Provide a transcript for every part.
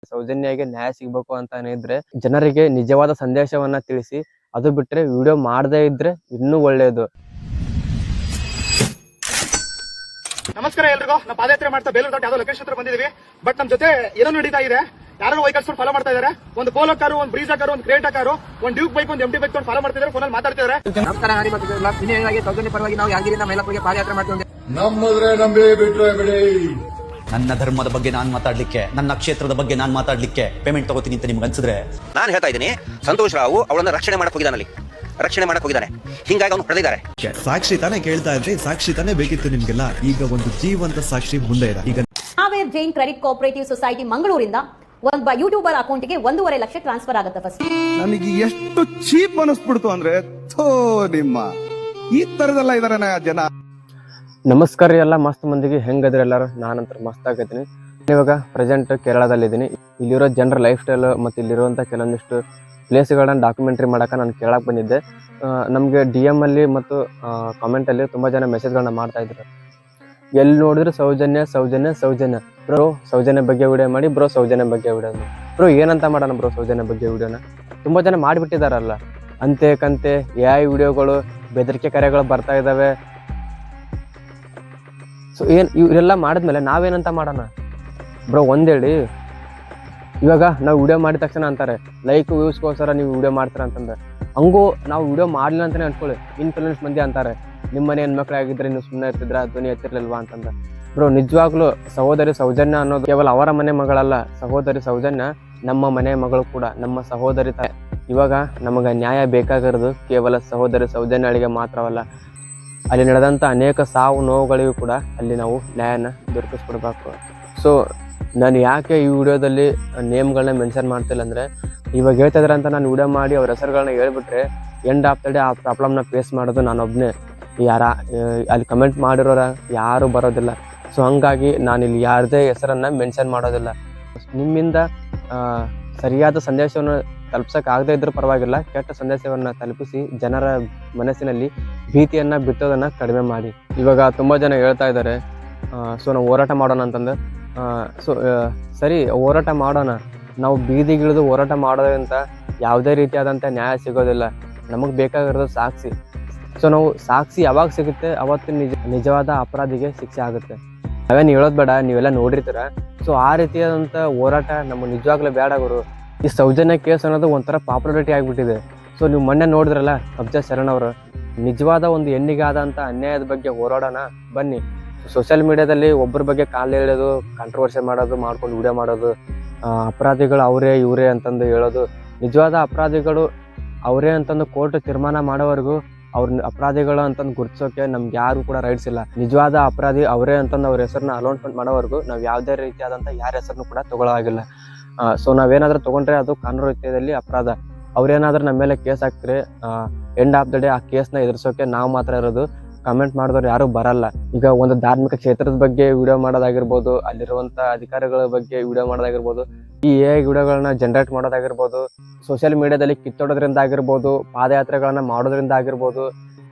ಸೌಜನ್ಯಗೆ ನ್ಯಾಯ ಸಿಗಬೇಕು ಅಂತ ಇದ್ರೆ ಜನರಿಗೆ ನಿಜವಾದ ಸಂದೇಶವನ್ನ ತಿಳಿಸಿ, ಅದು ಬಿಟ್ರೆ ವಿಡಿಯೋ ಮಾಡದೇ ಇದ್ರೆ ಇನ್ನೂ ಒಳ್ಳೆಯದು. ನಮಸ್ಕಾರ ಎಲ್ರಿಗೂ. ನಾವು ಪಾದಯಾತ್ರೆ ಮಾಡ್ತಾ ಬೇಲೂರು ದೊಡ್ಡ ಯಾವ್ದೋ ಲೊಕೇಶನ್ ಹತ್ರ ಬಂದಿದೀವಿ. ಬಟ್ ನಮ್ ಜೊತೆ ಏನೋ ನಡೀತಾ ಇದೆ. ಯಾರು ವೆಹಿಕಲ್ಸ್ ಫಾಲೋ ಮಾಡ್ತಾ ಇದಾರೆ. ಒಂದು ಪೋಲೋ ಕಾರು, ಒಂದು ಬ್ರೀಜಾ ಕಾರು, ಒಂದು ಕ್ರೇಟಾ ಕಾರು, ಒಂದು ಡ್ಯೂಕ್ ಬೈಕ್, ಒಂದು ಎಂಟಿ ಬೈಕ್ ತಗೊಂಡು ಫಾಲೋ ಮಾಡ್ತಿದ್ದಾರೆ. ಫೋನಲ್ಲಿ ಮಾತಾಡ್ತಿದ್ದಾರೆ. ನಮಸ್ಕಾರ ಹಾರಿ ಬರ್ತಿದ್ರಲ್ಲ, ಇನ್ನೇನಾಗಿ ಸೌಜನ್ಯ ಪರವಾಗಿ ನಾವು ಯಾದಗಿರಿಯಿಂದ ಮೈಲಾಪುರಿಗೆ ಪಾದಯಾತ್ರೆ ಮಾಡ್ತೀವಿ. ನಮ್ಮದ್ರೆ ನಂಬಿ ಬಿಟ್ರೆ ಬಿಡಿ. ನನ್ನ ಧರ್ಮದ ಬಗ್ಗೆ ನಾನು ಮಾತಾಡ್ಲಿಕ್ಕೆ, ನನ್ನ ಕ್ಷೇತ್ರದ ಬಗ್ಗೆ ನಾನು ಮಾತಾಡ್ಲಿಕ್ಕೆ ಪೇಮೆಂಟ್ ತಗೋತೀನಿ ಅಂತ ನಿಮ್ಗೆ ಅನ್ಸಿದ್ರೆ ನಾನು ಹೇಳ್ತಾ ಇದ್ದೀನಿ, ಸಂತೋಷ್ ರಾವ್ ಅವಳನ್ನ ರಕ್ಷಣೆ ಮಾಡಕ್ ಹೋಗಿದ್ದಾನೆ. ಹಿಂಗಾಗಿ ಅವನು ಹೊಡೆದಿದ್ದಾರೆ. ಸಾಕ್ಷಿ ತಾನೇ ಕೇಳ್ತಾ ಇದ್ರಿ, ಸಾಕ್ಷಿ ತಾನೇ ಬೇಕಿತ್ತು ನಿಮ್ಗೆಲ್ಲ. ಈಗ ಒಂದು ಜೀವಂತ ಸಾಕ್ಷಿ ಮುಂದೆ ಇದೆ. ಈಗ ಹಾವೇರ್ ಜೈನ್ ಕ್ರೆಡಿಟ್ ಕೋಆಪರೇಟಿವ್ ಸೊಸೈಟಿ ಮಂಗಳೂರಿಂದ ಒಬ್ಬ ಯೂಟ್ಯೂಬರ್ ಅಕೌಂಟ್ಗೆ 1.5 ಲಕ್ಷ ಟ್ರಾನ್ಸ್ಫರ್ ಆಗುತ್ತೆ. ಫಸ್ಟ್ ನನಗೆ ಎಷ್ಟು ಚೀಪ್ ಅನಿಸ್ಬಿಡ್ತು ಅಂದ್ರೆ, ನಿಮ್ಮ ಈ ತರದೆಲ್ಲ ಇದಾರೆ ಜನ. ನಮಸ್ಕಾರ ಎಲ್ಲ ಮಸ್ತ್ ಮಂದಿಗೆ, ಹೆಂಗದ್ರಿ ಎಲ್ಲರೂ? ನಾನಂತರ ಮಸ್ತ್ ಆಗಿದ್ದೀನಿ. ಇವಾಗ ಪ್ರೆಸೆಂಟ್ ಕೇರಳದಲ್ಲಿದ್ದೀನಿ. ಇಲ್ಲಿರೋ ಜನರ ಲೈಫ್ ಸ್ಟೈಲ್ ಮತ್ತು ಇಲ್ಲಿರುವಂಥ ಕೆಲವೊಂದಿಷ್ಟು ಪ್ಲೇಸ್ಗಳನ್ನ ಡಾಕ್ಯುಮೆಂಟ್ರಿ ಮಾಡೋಕೆ ನಾನು ಕೇಳಕ್ಕೆ ಬಂದಿದ್ದೆ. ನಮಗೆ DM ಅಲ್ಲಿ ಮತ್ತು ಕಾಮೆಂಟಲ್ಲಿ ತುಂಬ ಜನ ಮೆಸೇಜ್ಗಳನ್ನ ಮಾಡ್ತಾ ಇದ್ರು. ಎಲ್ಲಿ ನೋಡಿದ್ರು ಸೌಜನ್ಯ ಬ್ರೋ, ಸೌಜನ್ಯ ಬಗ್ಗೆ ವಿಡಿಯೋ ಮಾಡಿ ಬ್ರೋ, ಸೌಜನ್ಯ ಬಗ್ಗೆ ವಿಡಿಯೋ ಮಾಡಿ ಬ್ರೋ. ಏನಂತ ಮಾಡೋಣ ಬ್ರೋ ಸೌಜನ್ಯ ಬಗ್ಗೆ ವಿಡಿಯೋನ? ತುಂಬ ಜನ ಮಾಡಿಬಿಟ್ಟಿದಾರಲ್ಲ. ಅಂತೆ ಕಂತೆ AI ವಿಡಿಯೋಗಳು, ಬೆದರಿಕೆ ಕರೆಗಳು ಬರ್ತಾ ಇದ್ದಾವೆ. ಸೊ ಇವರೆಲ್ಲ ಮಾಡಿದ್ಮೇಲೆ ನಾವೇನಂತ ಮಾಡೋಣ ಬ್ರೋ? ಒಂದೇಳಿ, ಇವಾಗ ನಾವು ವಿಡಿಯೋ ಮಾಡಿದ ತಕ್ಷಣ ಅಂತಾರೆ ಲೈಕ್ ವ್ಯೂಸ್ಗೋಸ್ಕರ ನೀವು ವಿಡಿಯೋ ಮಾಡ್ತಾರೆ ಅಂತಂದ್ರೆ, ಹಂಗೂ ನಾವು ವಿಡಿಯೋ ಮಾಡಲಿಲ್ಲ ಅಂತಲೇ ಅನ್ಕೊಳ್ಳಿ. ಇನ್ಫ್ಲೂಯೆನ್ಸ್ ಮಂದಿ ಅಂತಾರೆ, ನಿಮ್ಮ ಮನೆ ಹೆಣ್ಮಕ್ಳಾಗಿದ್ರೆ ನೀವು ಸುಮ್ಮನೆ ಇರ್ತಿದ್ರ, ಧ್ವನಿ ಎತ್ತಿರ್ಲಿಲ್ವಾ ಅಂತಂದ್ರೆ. ಬ್ರೋ, ನಿಜವಾಗ್ಲೂ ಸಹೋದರಿ ಸೌಜನ್ಯ ಅನ್ನೋದು ಕೇವಲ ಅವರ ಮನೆ ಮಗಳಲ್ಲ. ಸಹೋದರಿ ಸೌಜನ್ಯ ನಮ್ಮ ಮನೆ ಮಗಳು ಕೂಡ, ನಮ್ಮ ಸಹೋದರಿ ತಾಯಿ. ಇವಾಗ ನಮಗೆ ನ್ಯಾಯ ಬೇಕಾಗಿರೋದು ಕೇವಲ ಸಹೋದರಿ ಸೌಜನ್ಯಳಿಗೆ ಮಾತ್ರವಲ್ಲ, ಅಲ್ಲಿ ನಡೆದಂಥ ಅನೇಕ ಸಾವು ನೋವುಗಳಿಗೂ ಕೂಡ ಅಲ್ಲಿ ನಾವು ನ್ಯಾಯನ ದೊರಕಿಸ್ಕೊಡ್ಬೇಕು. ಸೊ ನಾನು ಯಾಕೆ ಈ ವಿಡಿಯೋದಲ್ಲಿ ನೇಮ್ಗಳನ್ನ ಮೆನ್ಷನ್ ಮಾಡ್ತಿಲ್ಲ ಅಂದರೆ, ಇವಾಗ ಹೇಳ್ತಾ ಇದ್ದಾರೆ ಅಂತ ನಾನು ವಿಡಿಯೋ ಮಾಡಿ ಅವ್ರ ಹೆಸರುಗಳನ್ನ ಹೇಳ್ಬಿಟ್ರೆ ಎಂಡ್ ಆಫ್ ದ ಡೇ ಆ ಪ್ರಾಬ್ಲಮ್ನ ಫೇಸ್ ಮಾಡೋದು ನಾನೊಬ್ಬನೇ. ಅಲ್ಲಿ ಕಮೆಂಟ್ ಮಾಡಿರೋರ ಯಾರೂ ಬರೋದಿಲ್ಲ. ಸೊ ಹಂಗಾಗಿ ನಾನಿಲ್ಲಿ ಯಾರದೇ ಹೆಸರನ್ನು ಮೆನ್ಷನ್ ಮಾಡೋದಿಲ್ಲ. ನಿಮ್ಮಿಂದ ಸರಿಯಾದ ಸಂದೇಶವನ್ನು ತಲುಪ್ಸೋಕ್ಕಾಗದೇ ಇದ್ರೂ ಪರವಾಗಿಲ್ಲ, ಕೆಟ್ಟ ಸಂದೇಶವನ್ನು ತಲುಪಿಸಿ ಜನರ ಮನಸ್ಸಿನಲ್ಲಿ ಭೀತಿಯನ್ನು ಬಿತ್ತೋದನ್ನು ಕಡಿಮೆ ಮಾಡಿ. ಇವಾಗ ತುಂಬ ಜನ ಹೇಳ್ತಾ ಇದ್ದಾರೆ, ಸೊ ನಾವು ಹೋರಾಟ ಮಾಡೋಣ ಅಂತಂದು. ಸೊ ಸರಿ, ಹೋರಾಟ ಮಾಡೋಣ. ನಾವು ಬೀದಿಗಿಳಿದು ಹೋರಾಟ ಮಾಡೋದ್ರಿಂದ ಯಾವುದೇ ರೀತಿಯಾದಂಥ ನ್ಯಾಯ ಸಿಗೋದಿಲ್ಲ. ನಮಗೆ ಬೇಕಾಗಿರೋದು ಸಾಕ್ಷಿ. ಸೊ ನಾವು ಸಾಕ್ಷಿ ಯಾವಾಗ ಸಿಗುತ್ತೆ ಅವತ್ತು ನಿಜವಾದ ಅಪರಾಧಿಗೆ ಶಿಕ್ಷೆ ಆಗುತ್ತೆ. ನಾವೇನು ಹೇಳೋದು ಬೇಡ, ನೀವೆಲ್ಲ ನೋಡಿರ್ತೀರ. ಸೊ ಆ ರೀತಿಯಾದಂಥ ಹೋರಾಟ ನಮಗೆ ನಿಜವಾಗ್ಲೂ ಬೇಡ ಗುರು. ಈ ಸೌಜನ್ಯ ಕೇಸ್ ಅನ್ನೋದು ಒಂಥರ ಪಾಪ್ಯುಲಾರಿಟಿ ಆಗಿಬಿಟ್ಟಿದೆ. ಸೊ ನೀವು ಮೊನ್ನೆ ನೋಡಿದ್ರಲ್ಲ ಅಫ್ಜಲ್ ಶರಣ್ ಅವರು, ನಿಜವಾದ ಒಂದು ಹೆಣ್ಣಿಗೆ ಆದಂಥ ಅನ್ಯಾಯದ ಬಗ್ಗೆ ಹೋರಾಡೋಣ ಬನ್ನಿ. ಸೋಷಿಯಲ್ ಮೀಡಿಯಾದಲ್ಲಿ ಒಬ್ಬರ ಬಗ್ಗೆ ಕಾಲು ಹೇಳೋದು, ಕಾಂಟ್ರವರ್ಸಿ ಮಾಡೋದು, ಮಾಡ್ಕೊಂಡು ವಿಡಿಯೋ ಮಾಡೋದು, ಅಪರಾಧಿಗಳು ಅವರೇ ಇವರೇ ಅಂತಂದು ಹೇಳೋದು, ನಿಜವಾದ ಅಪರಾಧಿಗಳು ಅವರೇ ಅಂತಂದು ಕೋರ್ಟ್ ತೀರ್ಮಾನ ಮಾಡೋವರೆಗೂ ಅವ್ರ ಅಪರಾಧಿಗಳು ಅಂತಂದು ಗುರುತಿಸೋಕೆ ನಮ್ಗೆ ಯಾರು ಕೂಡ ರೈಟ್ಸ್ ಇಲ್ಲ. ನಿಜವಾದ ಅಪರಾಧಿ ಅವರೇ ಅಂತಂದು ಅವ್ರ ಹೆಸರನ್ನ ಅನೌನ್ಸ್ಮೆಂಟ್ ಮಾಡೋವರೆಗೂ ನಾವು ಯಾವುದೇ ರೀತಿಯಾದಂಥ ಯಾರ ಹೆಸರನ್ನು ಕೂಡ ತಗೊಳ್ಳೋವಾಗಿಲ್ಲ. ಸೊ ನಾವೇನಾದ್ರೂ ತೊಗೊಂಡ್ರೆ ಅದು ಕಾನೂನು ರೀತಿಯಲ್ಲಿ ಅಪರಾಧ. ಅವ್ರೇನಾದ್ರೂ ನಮ್ಮ ಮೇಲೆ ಕೇಸ್ ಹಾಕ್ತಾರೆ, ಎಂಡ್ ಆಫ್ ದ ಡೇ ಆ ಕೇಸ್ನ ಎದುರಿಸೋಕೆ ನಾವು ಮಾತ್ರ ಇರೋದು. ಕಮೆಂಟ್ ಮಾಡಿದವ್ರು ಯಾರು ಬರಲ್ಲ. ಈಗ ಒಂದು ಧಾರ್ಮಿಕ ಕ್ಷೇತ್ರದ ಬಗ್ಗೆ ವಿಡಿಯೋ ಮಾಡೋದಾಗಿರ್ಬೋದು, ಅಲ್ಲಿರುವಂಥ ಅಧಿಕಾರಿಗಳ ಬಗ್ಗೆ ವಿಡಿಯೋ ಮಾಡೋದಾಗಿರ್ಬೋದು, ಈ AI ವಿಡಿಯೋಗಳನ್ನ ಜನರೇಟ್ ಮಾಡೋದಾಗಿರ್ಬೋದು, ಸೋಷಿಯಲ್ ಮೀಡಿಯಾದಲ್ಲಿ ಕಿತ್ತೋಡೋದ್ರಿಂದ ಆಗಿರ್ಬೋದು, ಪಾದಯಾತ್ರೆಗಳನ್ನ ಮಾಡೋದ್ರಿಂದ ಆಗಿರ್ಬೋದು,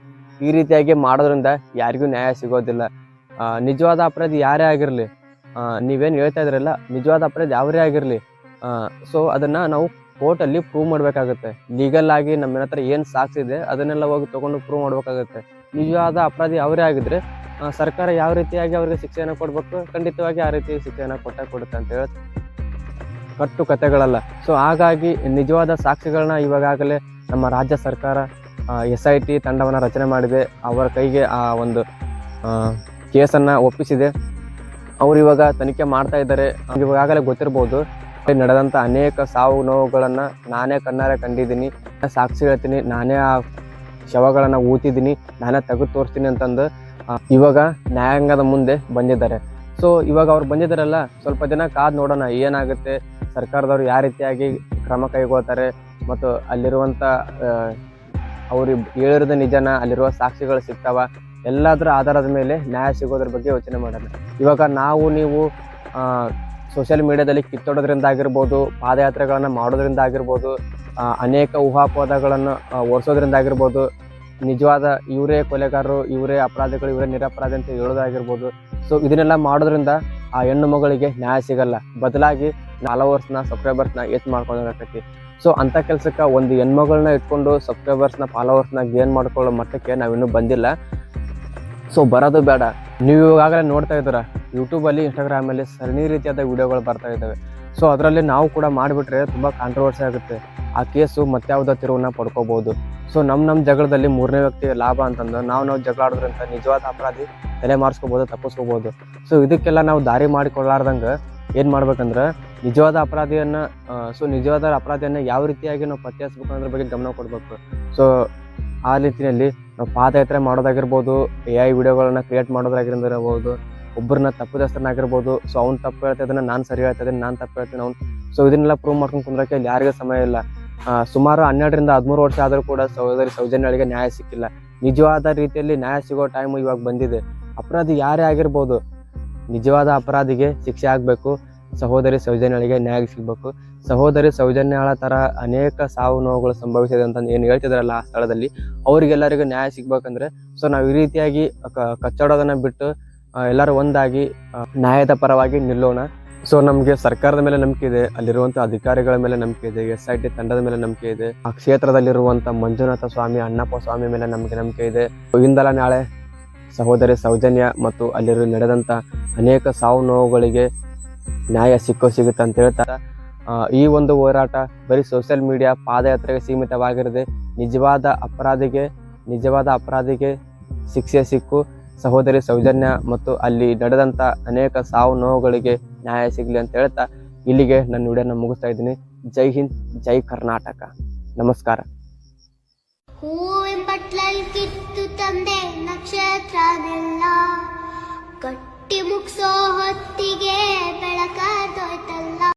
ಈ ರೀತಿಯಾಗಿ ಮಾಡೋದ್ರಿಂದ ಯಾರಿಗೂ ನ್ಯಾಯ ಸಿಗೋದಿಲ್ಲ. ನಿಜವಾದ ಅಪರಾಧಿ ಯಾರೇ ಆಗಿರಲಿ, ನೀವೇನು ಹೇಳ್ತಾ ಇದ್ರಲ್ಲ, ನಿಜವಾದ ಅಪರಾಧಿ ಯಾವರೇ ಆಗಿರಲಿ, ಸೊ ಅದನ್ನು ನಾವು ಕೋರ್ಟಲ್ಲಿ ಪ್ರೂವ್ ಮಾಡಬೇಕಾಗುತ್ತೆ. ಲೀಗಲ್ ಆಗಿ ನಮ್ಮ ಹತ್ರ ಏನು ಸಾಕ್ಷಿ ಇದೆ ಅದನ್ನೆಲ್ಲ ಹೋಗಿ ತೊಗೊಂಡು ಪ್ರೂವ್ ಮಾಡಬೇಕಾಗುತ್ತೆ. ನಿಜವಾದ ಅಪರಾಧಿ ಅವರೇ ಆಗಿದ್ರೆ ಸರ್ಕಾರ ಯಾವ ರೀತಿಯಾಗಿ ಅವ್ರಿಗೆ ಶಿಕ್ಷೆಯನ್ನು ಕೊಡಬೇಕು, ಖಂಡಿತವಾಗಿ ಆ ರೀತಿ ಶಿಕ್ಷೆಯನ್ನು ಕೊಡುತ್ತೆ ಅಂತ ಹೇಳಿ ಕಟ್ಟು ಕಥೆಗಳಲ್ಲ. ಸೊ ಹಾಗಾಗಿ ನಿಜವಾದ ಸಾಕ್ಷಿಗಳನ್ನ ಇವಾಗಲೇ ನಮ್ಮ ರಾಜ್ಯ ಸರ್ಕಾರ SIT ತಂಡವನ್ನು ರಚನೆ ಮಾಡಿದೆ. ಅವರ ಕೈಗೆ ಆ ಒಂದು ಕೇಸನ್ನು ಒಪ್ಪಿಸಿದೆ. ಅವರು ಇವಾಗ ತನಿಖೆ ಮಾಡ್ತಾ ಇದ್ದಾರೆ. ಇವಾಗಲೇ ಗೊತ್ತಿರ್ಬೋದು, ನಡೆದಂಥ ಅನೇಕ ಸಾವು ನೋವುಗಳನ್ನು ನಾನೇ ಕಣ್ಣಾರೆ ಕಂಡಿದ್ದೀನಿ, ಸಾಕ್ಷಿ ಹೇಳ್ತೀನಿ, ನಾನೇ ಆ ಶವಗಳನ್ನು ಊತಿದ್ದೀನಿ, ನಾನೇ ತೆಗೆದು ತೋರಿಸ್ತೀನಿ ಅಂತಂದು ಇವಾಗ ನ್ಯಾಯಾಂಗದ ಮುಂದೆ ಬಂದಿದ್ದಾರೆ. ಸೊ ಇವಾಗ ಅವ್ರು ಬಂದಿದ್ದಾರಲ್ಲ, ಸ್ವಲ್ಪ ದಿನ ಕಾದು ನೋಡೋಣ ಏನಾಗುತ್ತೆ, ಸರ್ಕಾರದವರು ಯಾವ ರೀತಿಯಾಗಿ ಕ್ರಮ ಕೈಗೊಳ್ತಾರೆ, ಮತ್ತು ಅಲ್ಲಿರುವಂಥ ಅವ್ರು ಹೇಳಿರೋದು ನಿಜನ, ಅಲ್ಲಿರುವ ಸಾಕ್ಷಿಗಳು ಸಿಗ್ತಾವ, ಎಲ್ಲದರ ಆಧಾರದ ಮೇಲೆ ನ್ಯಾಯ ಸಿಗೋದ್ರ ಬಗ್ಗೆ ಯೋಚನೆ ಮಾಡೋಣ. ಇವಾಗ ನೀವು ಸೋಷಿಯಲ್ ಮೀಡಿಯಾದಲ್ಲಿ ಕಿತ್ತೋಡೋದ್ರಿಂದ ಆಗಿರ್ಬೋದು, ಪಾದಯಾತ್ರೆಗಳನ್ನು ಮಾಡೋದ್ರಿಂದ ಆಗಿರ್ಬೋದು, ಅನೇಕ ಊಹಾಪೋಹಗಳನ್ನು ಓಡಿಸೋದ್ರಿಂದ ಆಗಿರ್ಬೋದು, ನಿಜವಾದ ಇವರೇ ಕೊಲೆಗಾರರು, ಇವರೇ ಅಪರಾಧಿಗಳು, ಇವರೇ ನಿರಪರಾಧಿ ಅಂತ ಹೇಳೋದಾಗಿರ್ಬೋದು. ಸೊ ಇದನ್ನೆಲ್ಲ ಮಾಡೋದ್ರಿಂದ ಆ ಹೆಣ್ಣು ಮಗಳಿಗೆ ನ್ಯಾಯ ಸಿಗಲ್ಲ. ಬದಲಾಗಿ ಫಾಲೋವರ್ಸ್ನ ಸಬ್ಸ್ಕ್ರೈಬರ್ಸ್ನ ಹೆಚ್ಚು ಮಾಡ್ಕೊಳಕೈತಿ. ಸೊ ಅಂಥ ಕೆಲ್ಸಕ್ಕೆ ಒಂದು ಹೆಣ್ಮಗಳನ್ನ ಇಟ್ಕೊಂಡು ಸಬ್ಸ್ಕ್ರೈಬರ್ಸ್ನ ಫಾಲೋವರ್ಸ್ನ ಗೇನ್ ಮಾಡ್ಕೊಳ್ಳೋ ಮಟ್ಟಕ್ಕೆ ನಾವಿನ್ನೂ ಬಂದಿಲ್ಲ. ಸೊ ಬರೋದು ಬೇಡ. ನೀವು ಇವಾಗಲೇ ನೋಡ್ತಾ ಇದ್ದೀರ ಯೂಟ್ಯೂಬಲ್ಲಿ, ಇನ್ಸ್ಟಾಗ್ರಾಮಲ್ಲಿ ಸರಣಿ ರೀತಿಯಾದ ವಿಡಿಯೋಗಳು ಬರ್ತಾ ಇದ್ದಾವೆ. ಸೊ ಅದರಲ್ಲಿ ನಾವು ಕೂಡ ಮಾಡಿಬಿಟ್ರೆ ತುಂಬ ಕಾಂಟ್ರವರ್ಸಿ ಆಗುತ್ತೆ. ಆ ಕೇಸು ಮತ್ಯಾವುದೋ ತಿರುವನ್ನ ಪಡ್ಕೋಬೋದು. ಸೊ ನಮ್ಮ ಜಗಳದಲ್ಲಿ ಮೂರನೇ ವ್ಯಕ್ತಿ ಲಾಭ ಅಂತಂದು ನಾವು ಜಗಳ ಆಡೋದ್ರಿಂದ ನಿಜವಾದ ಅಪರಾಧಿ ತಲೆ ಮಾರಿಸ್ಕೋಬೋದು, ತಪ್ಪಿಸ್ಕೋಬೋದು. ಸೊ ಇದಕ್ಕೆಲ್ಲ ನಾವು ದಾರಿ ಮಾಡಿಕೊಳ್ಳಾರ್ದಂಗೆ ಏನು ಮಾಡ್ಬೇಕಂದ್ರೆ ನಿಜವಾದ ಅಪರಾಧಿಯನ್ನು ಯಾವ ರೀತಿಯಾಗಿ ನಾವು ಪತ್ತೆ ಹಚ್ಚಬೇಕು ಅನ್ನೋದ್ರ ಬಗ್ಗೆ ಗಮನ ಕೊಡಬೇಕು. ಸೊ ಆ ರೀತಿಯಲ್ಲಿ ನಾವು ಪಾದಯಾತ್ರೆ ಮಾಡೋದಾಗಿರ್ಬೋದು, AI ವಿಡಿಯೋಗಳನ್ನ ಕ್ರಿಯೇಟ್ ಮಾಡೋದಾಗಿರ್ಬೋದು, ಒಬ್ಬರನ್ನ ತಪ್ಪಿದಸ್ಥರನ್ನಾಗಿರ್ಬೋದು. ಸೊ ಅವ್ನು ತಪ್ಪು ಹೇಳ್ತಾ ಇದ್ದಾನೆ, ನಾನು ಸರಿ ಹೇಳ್ತಾ ಇದ್ದೀನಿ, ನಾನು ತಪ್ಪು ಹೇಳ್ತೀನಿ ಅವ್ನು. ಸೊ ಇದನ್ನೆಲ್ಲ ಪ್ರೂವ್ ಮಾಡ್ಕೊಂಡು ಕುಂದ್ರಕ್ಕೆ ಇಲ್ಲಿ ಯಾರಿಗೂ ಸಮಯ ಇಲ್ಲ. ಸುಮಾರು 12ರಿಂದ 13 ವರ್ಷ ಆದರೂ ಕೂಡ ಸಹೋದರಿ ಸೌಜನ್ಯಳಿಗೆ ನ್ಯಾಯ ಸಿಕ್ಕಿಲ್ಲ. ನಿಜವಾದ ರೀತಿಯಲ್ಲಿ ನ್ಯಾಯ ಸಿಗೋ ಟೈಮ್ ಇವಾಗ ಬಂದಿದೆ. ಅಪರಾಧಿ ಯಾರೇ ಆಗಿರ್ಬೋದು, ನಿಜವಾದ ಅಪರಾಧಿಗೆ ಶಿಕ್ಷೆ ಆಗಬೇಕು. ಸಹೋದರಿ ಸೌಜನ್ಯಳಿಗೆ ನ್ಯಾಯ ಸಿಗಬೇಕು. ಸಹೋದರಿ ಸೌಜನ್ಯಳ ಥರ ಅನೇಕ ಸಾವು ನೋವುಗಳು ಸಂಭವಿಸಿದೆ ಅಂತ ಏನು ಹೇಳ್ತಿದ್ರಲ್ಲ ಆ ಸ್ಥಳದಲ್ಲಿ, ಅವರಿಗೆಲ್ಲರಿಗೂ ನ್ಯಾಯ ಸಿಗ್ಬೇಕಂದ್ರೆ ಸೊ ನಾವು ಈ ರೀತಿಯಾಗಿ ಕಚ್ಚಾಡೋದನ್ನ ಬಿಟ್ಟು ಎಲ್ಲರೂ ಒಂದಾಗಿ ನ್ಯಾಯದ ಪರವಾಗಿ ನಿಲ್ಲೋಣ. ಸೊ ನಮಗೆ ಸರ್ಕಾರದ ಮೇಲೆ ನಂಬಿಕೆ ಇದೆ, ಅಲ್ಲಿರುವಂಥ ಅಧಿಕಾರಿಗಳ ಮೇಲೆ ನಂಬಿಕೆ ಇದೆ, SIT ತಂಡದ ಮೇಲೆ ನಂಬಿಕೆ ಇದೆ, ಆ ಕ್ಷೇತ್ರದಲ್ಲಿರುವಂಥ ಮಂಜುನಾಥ ಸ್ವಾಮಿ, ಅಣ್ಣಪ್ಪ ಸ್ವಾಮಿ ಮೇಲೆ ನಮಗೆ ನಂಬಿಕೆ ಇದೆ. ಇಂದಲ್ಲ ನಾಳೆ ಸಹೋದರಿ ಸೌಜನ್ಯ ಮತ್ತು ಅಲ್ಲಿ ನಡೆದಂಥ ಅನೇಕ ಸಾವು ನೋವುಗಳಿಗೆ ನ್ಯಾಯ ಸಿಗುತ್ತೆ ಅಂತ ಹೇಳ್ತಾರೆ. ಈ ಒಂದು ಹೋರಾಟ ಬರೀ ಸೋಷಿಯಲ್ ಮೀಡಿಯಾ ಪಾದಯಾತ್ರೆಗೆ ಸೀಮಿತವಾಗಿರದೆ ನಿಜವಾದ ಅಪರಾಧಿಗೆ ಶಿಕ್ಷೆ ಸಿಕ್ಕು ಸಹೋದರಿ ಸೌಜನ್ಯ ಮತ್ತು ಅಲ್ಲಿ ನಡೆದಂಥ ಅನೇಕ ಸಾವು ನೋವುಗಳಿಗೆ ನ್ಯಾಯ ಸಿಗಲಿ ಅಂತ ಹೇಳ್ತಾ ಇಲ್ಲಿಗೆ ನನ್ನ ವಿಡಿಯೋನ ಮುಗಿಸ್ತಾ ಇದ್ದೀನಿ. ಜೈ ಹಿಂದ್, ಜೈ ಕರ್ನಾಟಕ. ನಮಸ್ಕಾರ. ಹೂವಿನ ಬಟ್ಲಲ್ಲಿ ಕಿತ್ತು ತಂದೆ ನಕ್ಷತ್ರನೆಲ್ಲ, ಕಟ್ಟಿ ಮುಗಿಸೋ ಹೊತ್ತಿಗೆ ಬೆಳಕಾದೋಯ್ತಲ್ಲ.